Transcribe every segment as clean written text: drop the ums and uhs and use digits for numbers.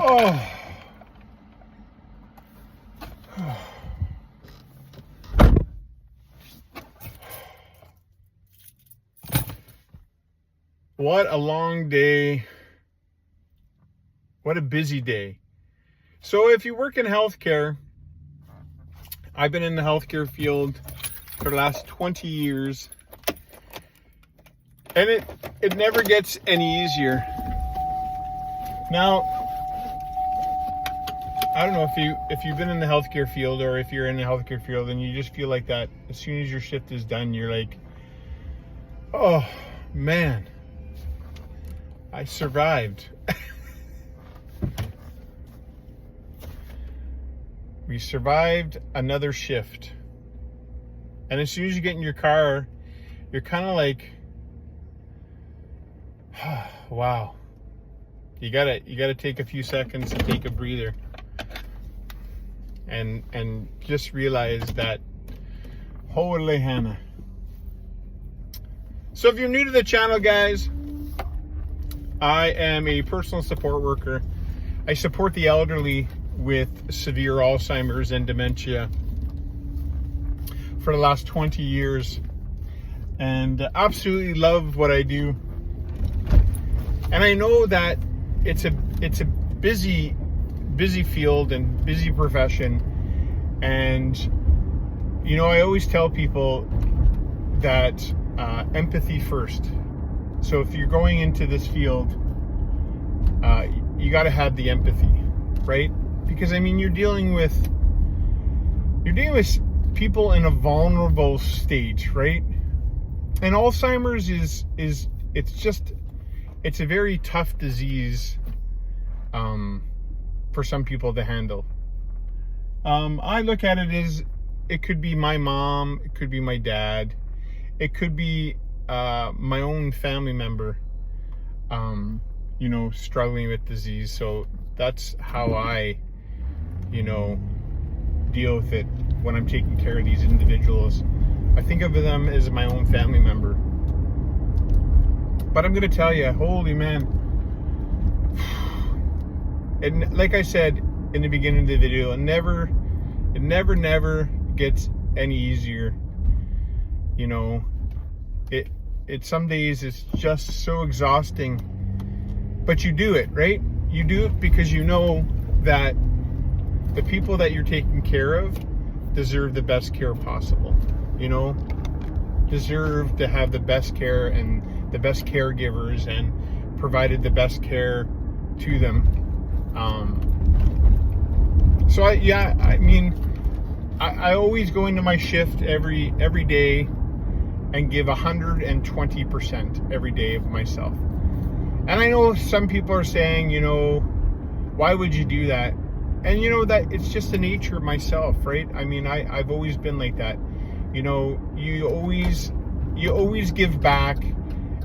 Oh. What a long day. What a busy day. So if you work in healthcare, I've been in the healthcare field for the last 20 years, and it never gets any easier. Now, I don't know if you've been in the healthcare field, or if you're in the healthcare field and you just feel like that as soon as your shift is done, you're like, oh man, I survived. We survived another shift. And as soon as you get in your car, you're kind of like, oh, wow. You gotta take a few seconds and take a breather. And just realize that, holy Hannah. So if you're new to the channel, guys, I am a personal support worker. I support the elderly with severe Alzheimer's and dementia for the last 20 years, and absolutely love what I do. And I know that it's a busy field and busy profession, and you know, I always tell people that empathy first. So if you're going into this field, you got to have the empathy, right? Because I mean, you're dealing with people in a vulnerable state, right? And Alzheimer's it's a very tough disease for some people to handle. I look at it as, it could be my mom, it could be my dad, it could be my own family member, you know, struggling with disease. So that's how I, you know, deal with it when I'm taking care of these individuals. I think of them as my own family member. But I'm going to tell you, holy man. And like I said in the beginning of the video, it never gets any easier. You know, it some days it's just so exhausting, but you do it, right? You do it because you know that the people that you're taking care of deserve the best care possible, you know, deserve to have the best care and the best caregivers, and provided the best care to them. So I always go into my shift every day and give 120% every day of myself. And I know some people are saying, you know, why would you do that? And you know, that it's just the nature of myself, right? I mean, I've always been like that. You know, you always give back,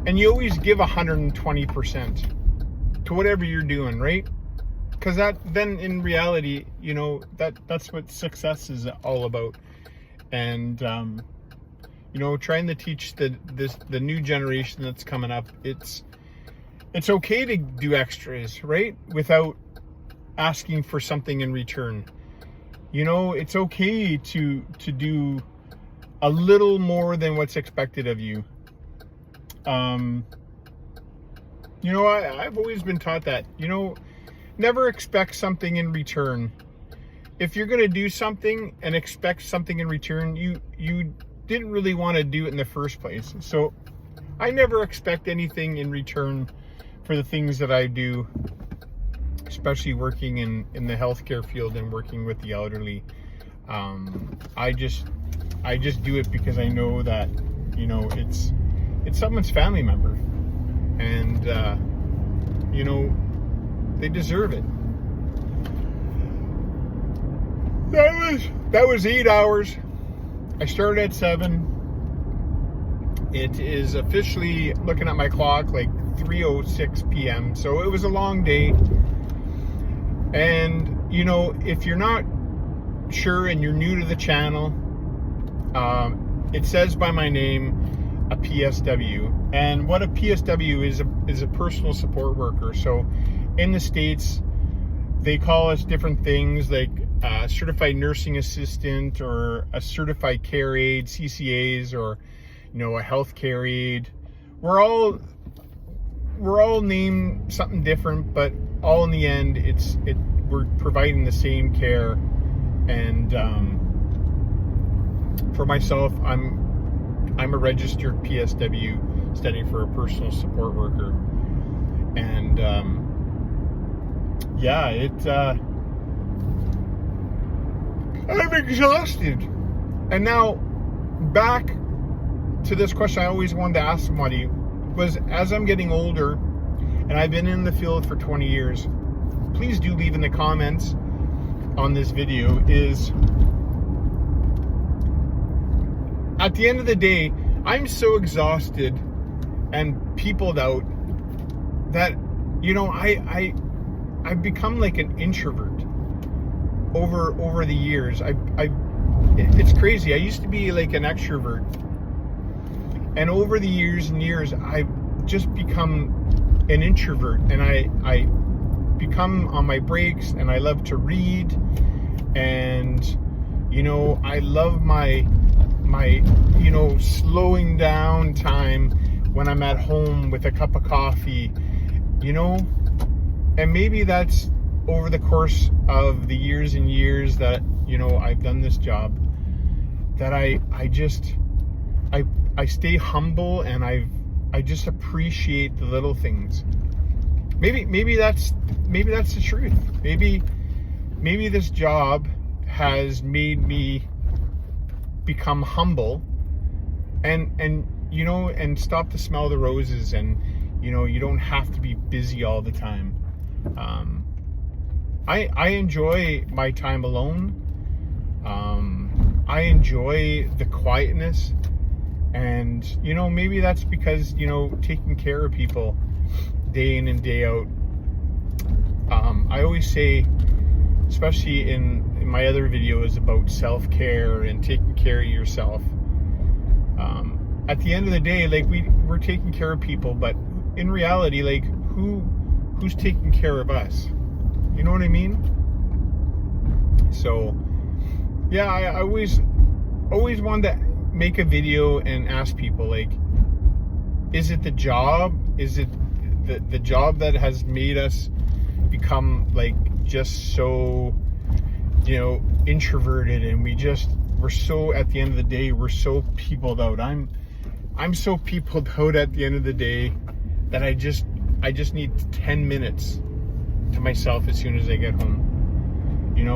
and you always give 120% to whatever you're doing, right? Because then in reality, you know, that's what success is all about. And you know, trying to teach the new generation that's coming up, it's okay to do extras, right? Without asking for something in return. You know, it's okay to do a little more than what's expected of you. You know, I've always been taught that, you know, never expect something in return. If you're going to do something and expect something in return, you didn't really want to do it in the first place. So I never expect anything in return for the things that I do, especially working in the healthcare field and working with the elderly. I just do it because I know that, you know, it's someone's family member, and you know, they deserve it. That was 8 hours. I started at 7. It is officially, looking at my clock, like 3:06 p.m. So it was a long day. And you know, if you're not sure and you're new to the channel, it says by my name a PSW, and what a PSW is a personal support worker. So in the States, they call us different things like certified nursing assistant or a certified care aide, CCAs, or a health care aide. We're all named something different, but all in the end, we're providing the same care. And for myself, I'm a registered PSW, studying for a personal support worker, and I'm exhausted. And now back to this question I always wanted to ask somebody was, as I'm getting older, and I've been in the field for 20 years, please do leave in the comments on this video, is at the end of the day, I'm so exhausted and peopled out that, I've become like an introvert over the years. It's crazy. I used to be like an extrovert, and over the years and years, I've just become an introvert, and I become on my breaks, and I love to read, and I love my slowing down time when I'm at home with a cup of coffee, and maybe that's over the course of the years and years that I've done this job, that I stay humble, and I just appreciate the little things. Maybe that's the truth. Maybe this job has made me become humble, and stop to smell the roses, and you don't have to be busy all the time. I enjoy my time alone. I enjoy the quietness, and maybe that's because taking care of people day in and day out. I always say, especially in my other videos about self-care and taking care of yourself, at the end of the day, like we're taking care of people, but in reality, like who's taking care of us? You know what I mean? So yeah, I always wanted to make a video and ask people, like, is it the job? Is it the job that has made us become like just so introverted, and we're so, at the end of the day, we're so peopled out. I'm so peopled out at the end of the day that I just need 10 minutes to myself as soon as I get home. And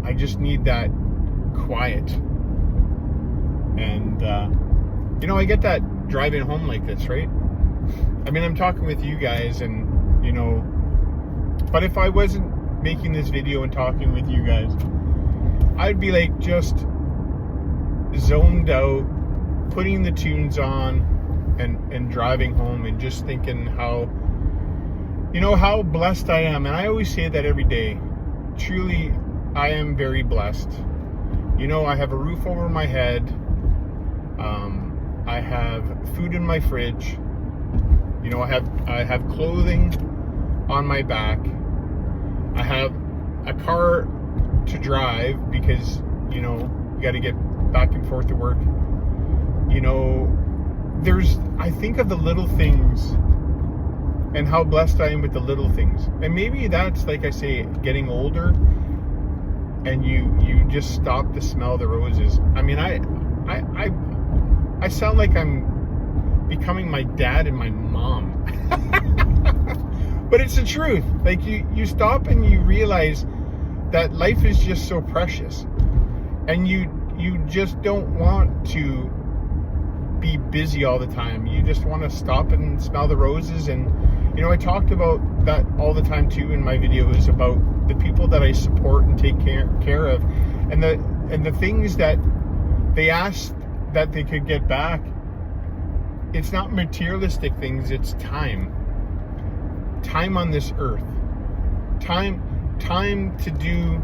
I just need that quiet. And I get that driving home like this, right? I mean, I'm talking with you guys, and but if I wasn't making this video and talking with you guys, I'd be like just zoned out, putting the tunes on and driving home, and just thinking how blessed I am. And I always say that every day. Truly, I am very blessed. I have a roof over my head. I have food in my fridge. I have clothing on my back. I have a car to drive because, you got to get back and forth to work. I think of the little things and how blessed I am with the little things. And maybe that's, like I say, getting older, and you just stop to smell the roses. I mean, I sound like I'm becoming my dad and my mom. But it's the truth. Like you stop and you realize that life is just so precious, and you just don't want to be busy all the time. You just want to stop and smell the roses. And I talked about that all the time too in my videos, about the people that I support and take care of, and the things that they asked that they could get back. It's not materialistic things, it's time on this earth, time to do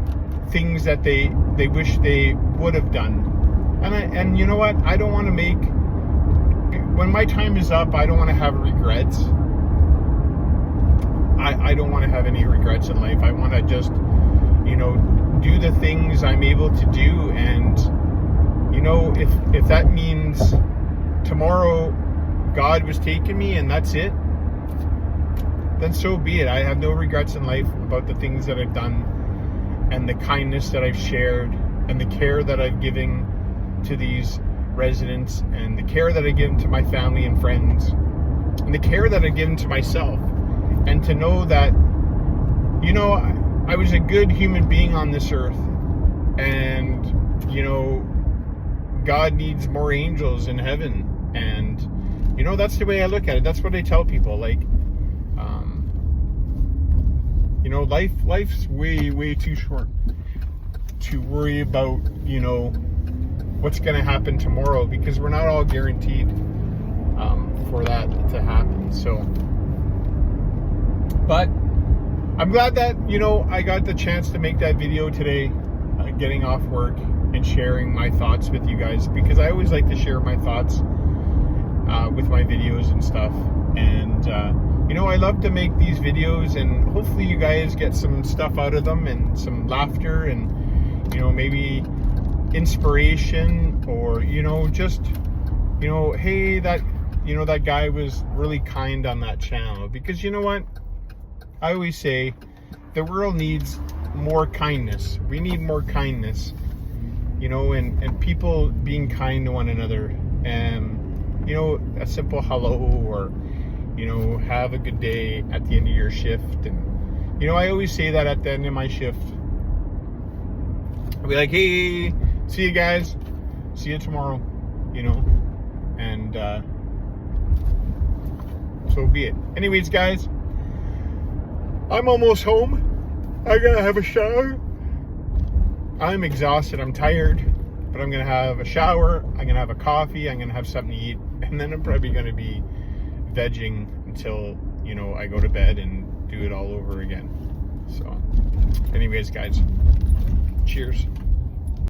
things that they wish they would have done. And you know what, I don't want to make, when my time is up, I don't want to have regrets. I don't want to have any regrets in life. I want to just, you know, do the things I'm able to do. And, you know, if that means tomorrow God was taking me and that's it, then so be it. I have no regrets in life about the things that I've done and the kindness that I've shared and the care that I've given to these residents and the care that I've given to my family and friends and the care that I've given to myself. And to know that, you know, I was a good human being on this earth, and, you know, God needs more angels in heaven. And, you know, that's the way I look at it. That's what I tell people. Like, you know, life's way too short to worry about, you know, what's going to happen tomorrow, because we're not all guaranteed for that to happen. So, but I'm glad that, you know, I got the chance to make that video today, getting off work and sharing my thoughts with you guys, because I always like to share my thoughts with my videos and stuff. And you know, I love to make these videos, and hopefully you guys get some stuff out of them and some laughter and, you know, maybe inspiration, or, you know, just, you know, hey, that, you know, that guy was really kind on that channel. Because you know what? I always say the world needs more kindness. We need more kindness, you know, and people being kind to one another. And, you know, a simple hello, or, you know, have a good day at the end of your shift. And, you know, I always say that at the end of my shift. I'll be like, hey, see you guys. See you tomorrow, you know. And so be it. Anyways, guys, I'm almost home. I gotta have a shower. I'm exhausted. I'm tired. But I'm gonna have a shower. I'm gonna have a coffee. I'm gonna have something to eat. And then I'm probably gonna be vegging until, you know, I go to bed and do it all over again. So, anyways, guys, cheers.